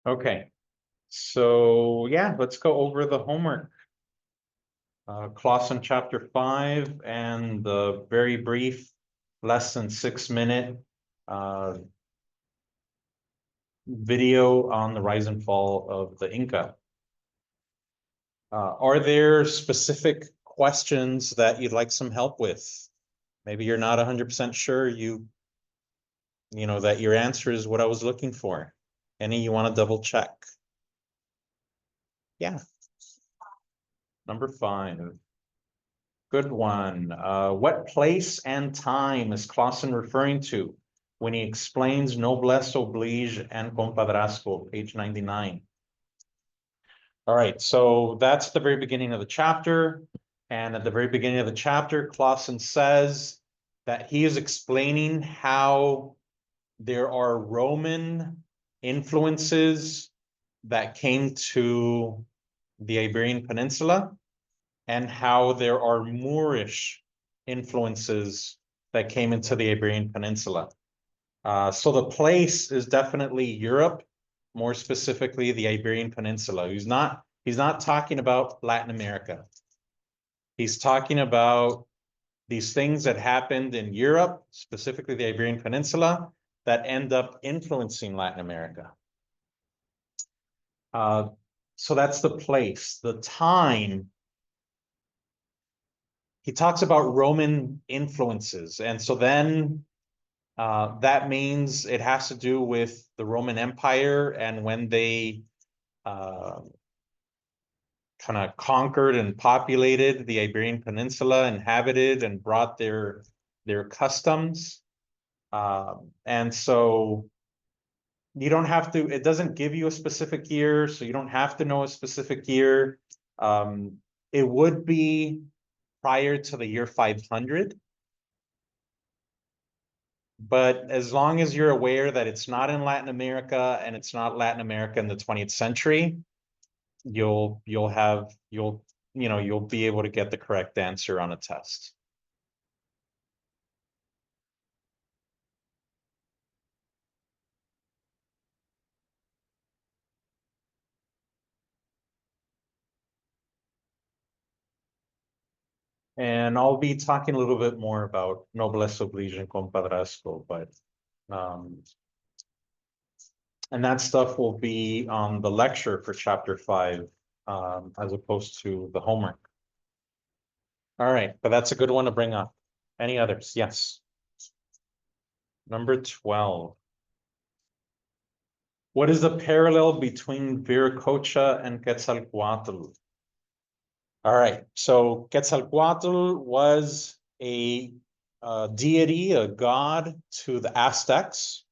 Okay, so yeah, let's go over the homework. Clawson chapter 5 and the very brief, less than 6 minute video on the rise and fall of the Inca. Are there specific questions that you'd like some help with? Maybe you're not 100% sure you know that your answer is what I was looking for. Any you want to double check? Yeah. Number 5. Good one. What place and time is Clawson referring to when he explains noblesse oblige and compadrazgo, page 99? All right, so that's the very beginning of the chapter. And at the very beginning of the chapter, Clawson says that he is explaining how there are Roman influences that came to the Iberian Peninsula, and how there are Moorish influences that came into the Iberian Peninsula. So the place is definitely Europe, more specifically the Iberian Peninsula. He's not talking about Latin America. He's talking about these things that happened in Europe, specifically the Iberian Peninsula, that end up influencing Latin America. So that's the place. The time, he talks about Roman influences. And so then that means it has to do with the Roman Empire and when they kind of conquered and populated the Iberian Peninsula, inhabited and brought their customs. And so you don't have to, it doesn't give you a specific year, so you don't have to know a specific year. It would be prior to the year 500. But as long as you're aware that it's not in Latin America and it's not Latin America in the 20th century, you'll be able to get the correct answer on a test. And I'll be talking a little bit more about noblesse oblige and compadrazgo, but and that stuff will be on the lecture for chapter 5, as opposed to the homework. All right, but that's a good one to bring up. Any others? Yes. Number 12. What is the parallel between Viracocha and Quetzalcoatl? All right, so Quetzalcoatl was a deity, a god to the Aztecs.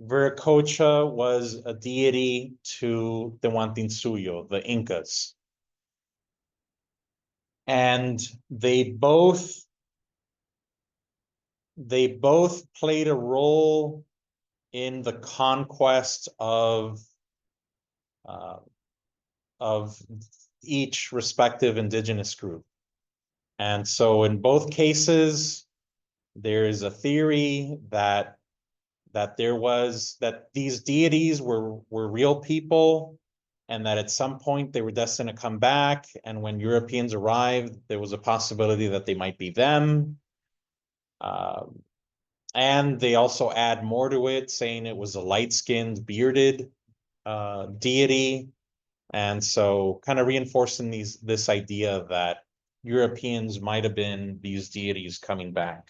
Viracocha was a deity to the Huantinsuyo, the Incas. And they both played a role in the conquest of each respective indigenous group. And so in both cases, there is a theory that these deities were real people, and that at some point they were destined to come back. And when Europeans arrived, there was a possibility that they might be them. And they also add more to it, saying it was a light-skinned, bearded deity. And so kind of reinforcing this idea that Europeans might have been these deities coming back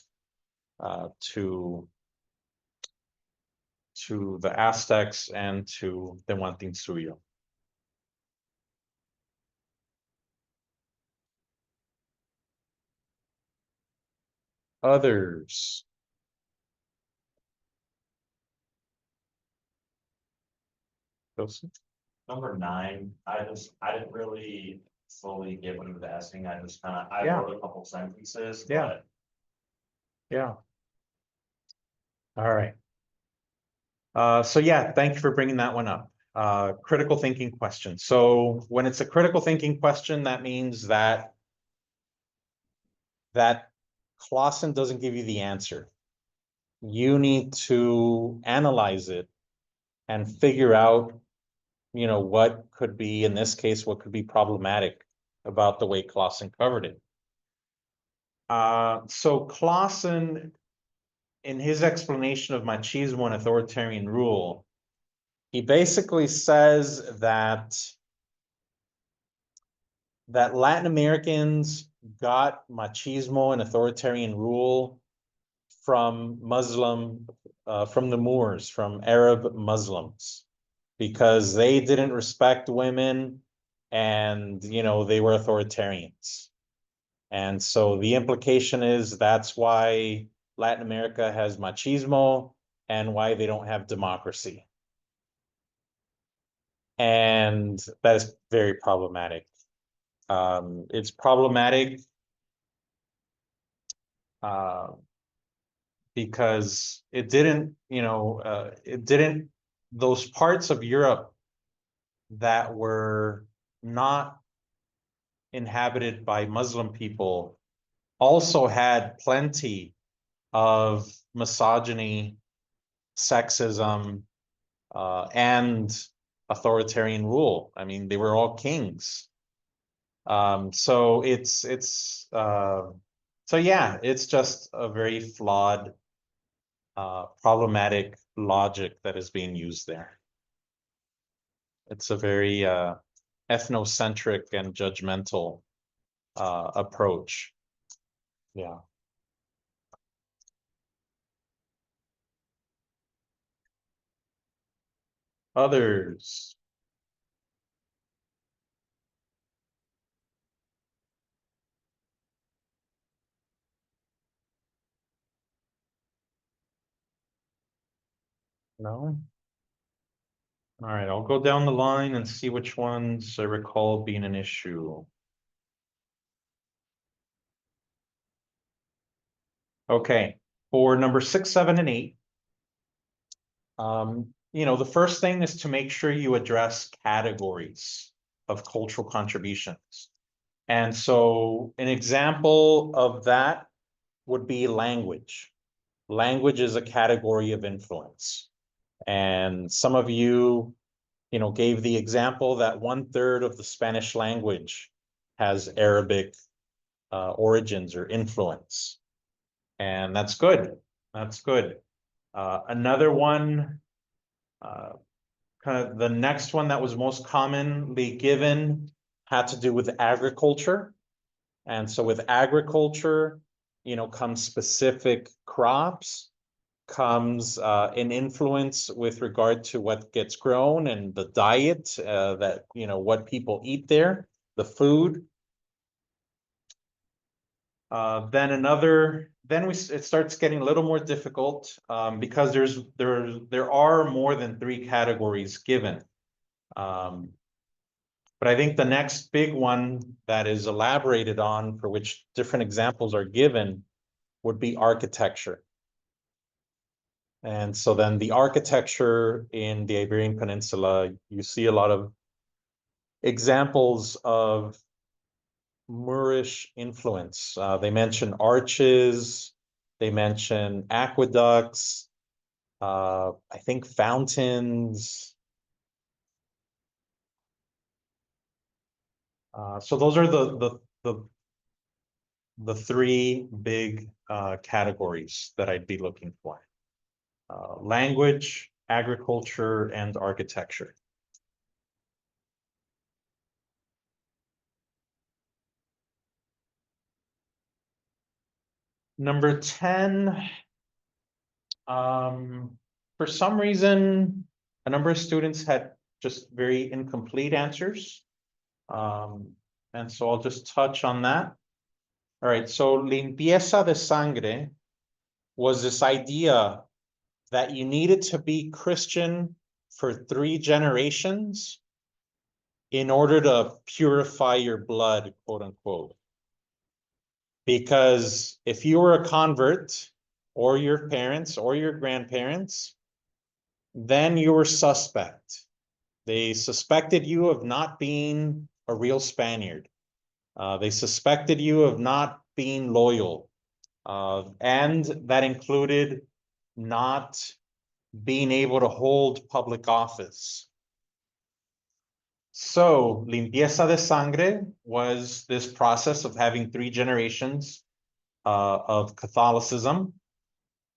to the Aztecs and to the Huantinsuyo. Others? Joseph? Number 9, I didn't really fully get what he was asking. I just kind of, Yeah. wrote a couple sentences, Yeah. but Yeah. All right. So yeah, thank you for bringing that one up. Critical thinking question. So when it's a critical thinking question, that means that Clawson doesn't give you the answer. You need to analyze it and figure out what could be, in this case, what could be problematic about the way Clawson covered it. So Clawson, in his explanation of machismo and authoritarian rule, he basically says that Latin Americans got machismo and authoritarian rule from from the Moors, from Arab Muslims, because they didn't respect women and, they were authoritarians. And so the implication is that's why Latin America has machismo and why they don't have democracy. And that is very problematic. It's problematic because it didn't, those parts of Europe that were not inhabited by Muslim people also had plenty of misogyny, sexism, and authoritarian rule. I mean, they were all kings. So yeah, it's just a very flawed, problematic logic that is being used there. It's a very ethnocentric and judgmental approach. Yeah. Others. No? All right, I'll go down the line and see which ones I recall being an issue. Okay, for number 6, 7, and 8, the first thing is to make sure you address categories of cultural contributions. And so an example of that would be language. Language is a category of influence. And some of you, gave the example that 1/3 of the Spanish language has Arabic origins or influence. And that's good. That's good. Another one, kind of the next one that was most commonly given had to do with agriculture. And so with agriculture, comes specific crops, comes an influence with regard to what gets grown and the diet, that, what people eat there, the food. It starts getting a little more difficult, because there are more than 3 categories given. But I think the next big one that is elaborated on, for which different examples are given, would be architecture. And so then the architecture in the Iberian Peninsula, you see a lot of examples of Moorish influence. They mention arches, they mention aqueducts, I think fountains. So those are the 3 big categories that I'd be looking for. Language, agriculture, and architecture. Number 10, for some reason, a number of students had just very incomplete answers. And so I'll just touch on that. All right, so limpieza de sangre was this idea that you needed to be Christian for 3 generations in order to purify your blood, quote unquote. Because if you were a convert, or your parents or your grandparents, then you were suspect. They suspected you of not being a real Spaniard. They suspected you of not being loyal. And that included not being able to hold public office. So limpieza de sangre was this process of having 3 generations of Catholicism.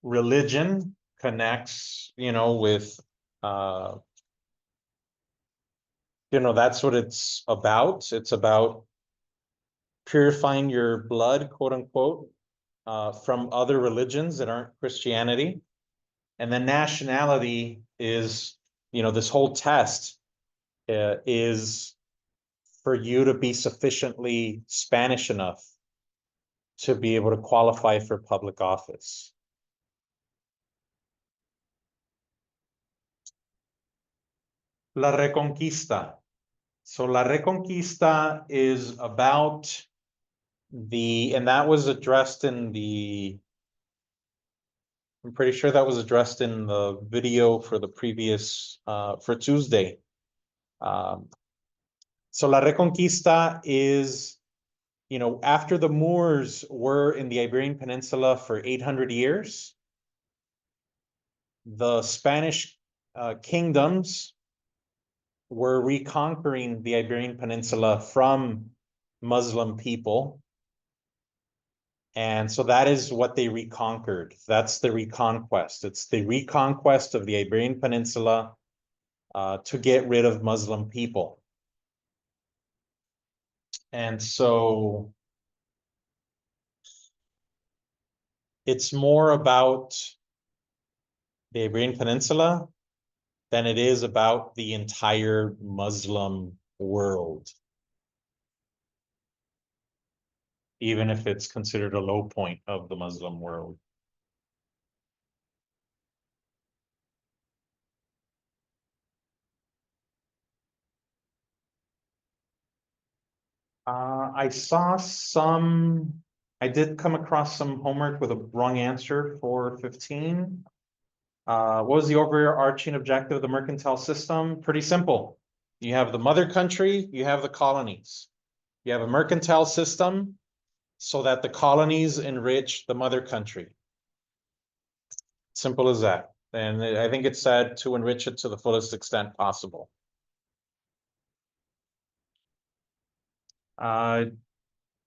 Religion connects, with, that's what it's about. It's about purifying your blood, quote unquote, from other religions that aren't Christianity. And then nationality is, this whole test is for you to be sufficiently Spanish enough to be able to qualify for public office. La Reconquista. So La Reconquista is about and that was addressed I'm pretty sure that was addressed in the video for the previous, for Tuesday. So La Reconquista is, after the Moors were in the Iberian Peninsula for 800 years, the Spanish kingdoms were reconquering the Iberian Peninsula from Muslim people. And so that is what they reconquered. That's the reconquest. It's the reconquest of the Iberian Peninsula to get rid of Muslim people. And so it's more about the Iberian Peninsula than it is about the entire Muslim world, even if it's considered a low point of the Muslim world. I did come across some homework with a wrong answer for 15. What was the overarching objective of the mercantile system? Pretty simple. You have the mother country, you have the colonies. You have a mercantile system so that the colonies enrich the mother country. Simple as that. And I think it said to enrich it to the fullest extent possible.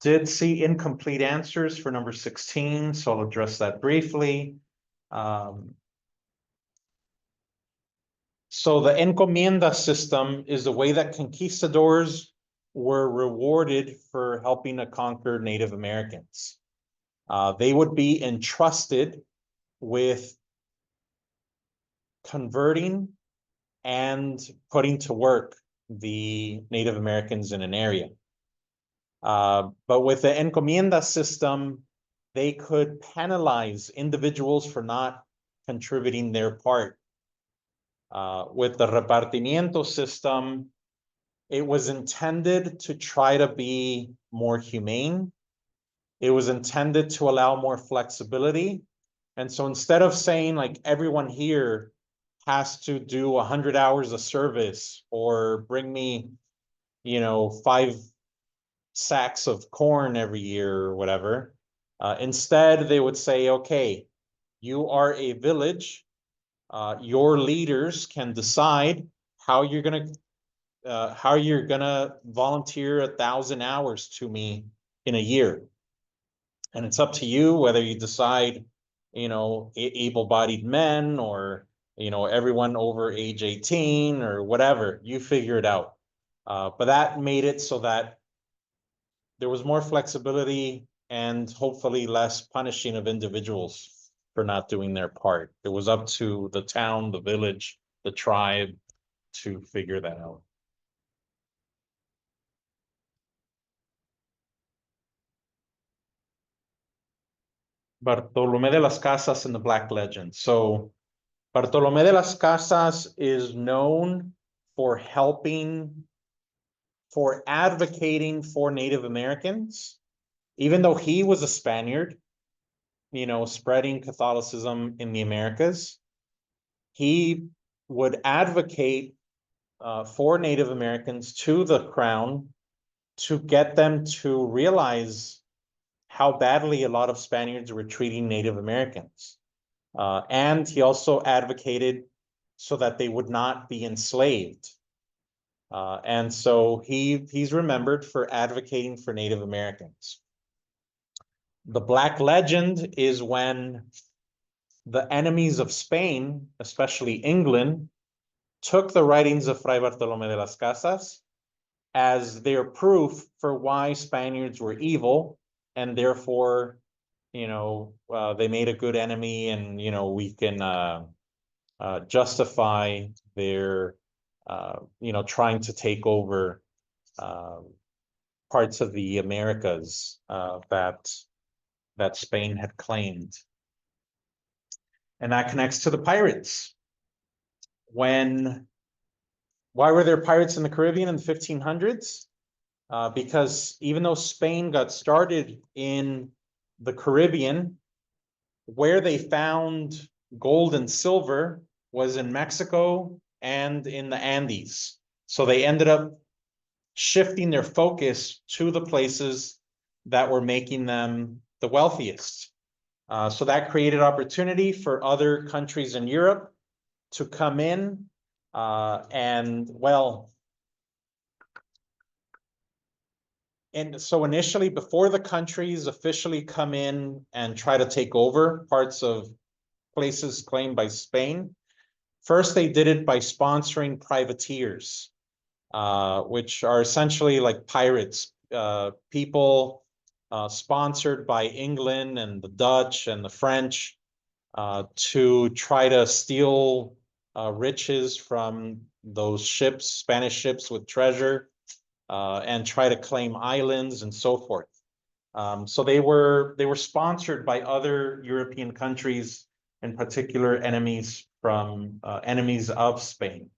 Did see incomplete answers for number 16, so I'll address that briefly. So the encomienda system is the way that conquistadors were rewarded for helping to conquer Native Americans. They would be entrusted with converting and putting to work the Native Americans in an area. But with the encomienda system, they could penalize individuals for not contributing their part. With the repartimiento system, it was intended to try to be more humane. It was intended to allow more flexibility. And so instead of saying like everyone here has to do 100 hours of service or bring me, 5 sacks of corn every year or whatever, instead they would say, okay, you are a village. Your leaders can decide how you're gonna volunteer 1,000 hours to me in a year. And it's up to you whether you decide, able-bodied men or, everyone over age 18 or whatever, you figure it out. But that made it so that there was more flexibility and hopefully less punishing of individuals for not doing their part. It was up to the town, the village, the tribe to figure that out. Bartolomé de las Casas in the Black Legend. So Bartolomé de las Casas is known for advocating for Native Americans, even though he was a Spaniard, spreading Catholicism in the Americas. He would advocate for Native Americans to the crown to get them to realize how badly a lot of Spaniards were treating Native Americans. And he also advocated so that they would not be enslaved. And so he's remembered for advocating for Native Americans. The Black Legend is when the enemies of Spain, especially England, took the writings of Fray Bartolomé de las Casas as their proof for why Spaniards were evil, and therefore, they made a good enemy, and we can justify their trying to take over parts of the Americas that Spain had claimed. And that connects to the pirates. Why were there pirates in the Caribbean in the 1500s? Because even though Spain got started in the Caribbean, where they found gold and silver was in Mexico and in the Andes. So they ended up shifting their focus to the places that were making them the wealthiest. So that created opportunity for other countries in Europe to come in and so initially, before the countries officially come in and try to take over parts of places claimed by Spain, first they did it by sponsoring privateers, which are essentially like pirates, people sponsored by England and the Dutch and the French to try to steal riches from those ships, Spanish ships with treasure, and try to claim islands and so forth. So they were sponsored by other European countries, in particular enemies of Spain.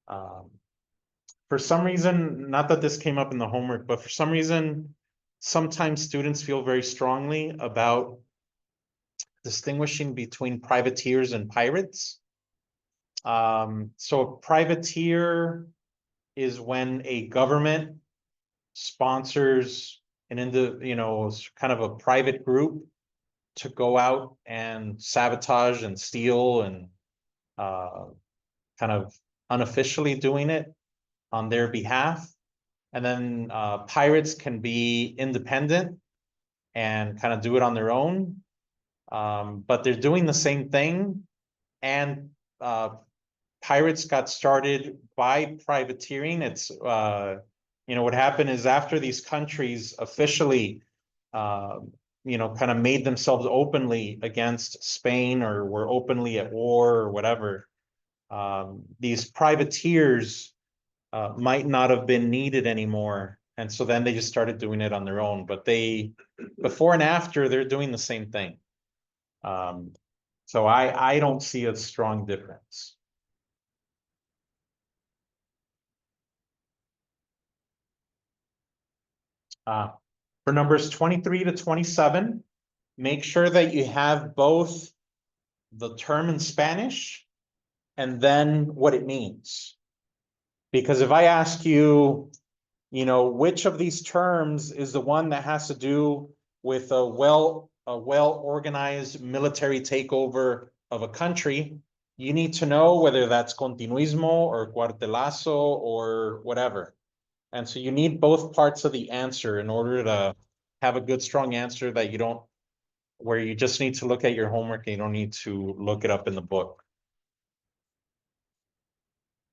For some reason, not that this came up in the homework, but for some reason, sometimes students feel very strongly about distinguishing between privateers and pirates. So a privateer is when a government sponsors kind of a private group to go out and sabotage and steal and kind of unofficially doing it on their behalf. And then pirates can be independent and kind of do it on their own, but they're doing the same thing. And pirates got started by privateering. It's what happened is after these countries officially kind of made themselves openly against Spain or were openly at war or whatever, these privateers might not have been needed anymore. And so then they just started doing it on their own. But before and after, they're doing the same thing. So I don't see a strong difference. For numbers 23 to 27, make sure that you have both the term in Spanish and then what it means. Because if I ask you, which of these terms is the one that has to do with a well-organized military takeover of a country, you need to know whether that's continuismo or cuartelazo or whatever. And so you need both parts of the answer in order to have a good, strong answer where you just need to look at your homework and you don't need to look it up in the book.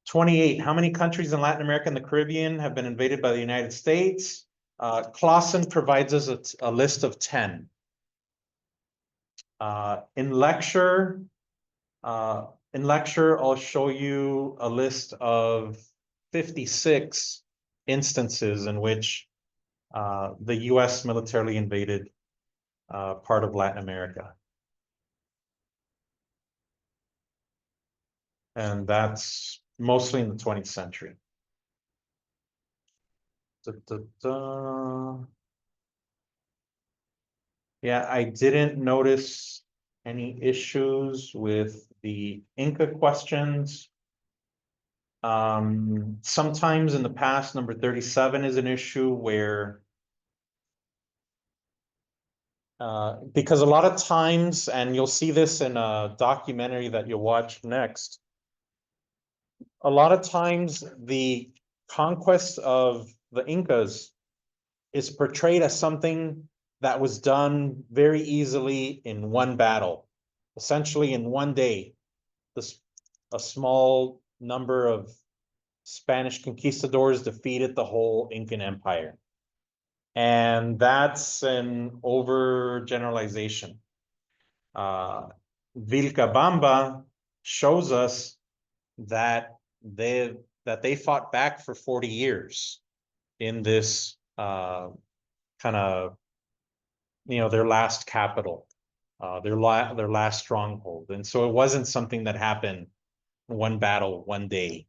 28, how many countries in Latin America and the Caribbean have been invaded by the United States? Clawson provides us a list of 10. In lecture, I'll show you a list of 56 instances in which the US militarily invaded part of Latin America. And that's mostly in the 20th century. Yeah, I didn't notice any issues with the Inca questions. Sometimes in the past, number 37 is an issue where because a lot of times, and you'll see this in a documentary that you'll watch next, a lot of times the conquest of the Incas is portrayed as something that was done very easily in one battle, essentially in one day. This, a small number of Spanish conquistadors defeated the whole Incan Empire. And that's an overgeneralization. Vilcabamba shows us that they fought back for 40 years in this kind of, their last capital, their last stronghold. And so it wasn't something that happened in one battle, one day.